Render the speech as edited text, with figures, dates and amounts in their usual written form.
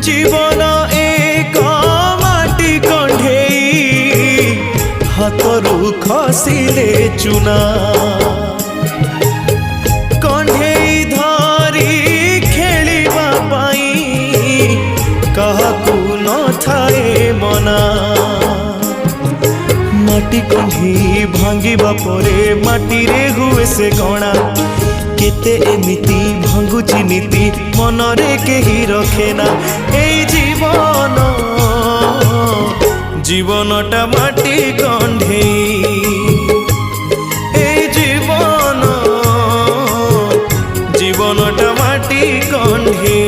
जीवन एक माटी कंढेई हाथरू खसिले चुना कंढेई धरी खेलिबा पाई काहाकू न थाए मना माटी कंढेई भांगिबा परे माटी रे हुए से गणा केते एमिति भांगुची नीति मनरे केही रखेना ए जीवन जीवनटा माटी कंढेई ए जीवन जीवनटा माटी कंढेई।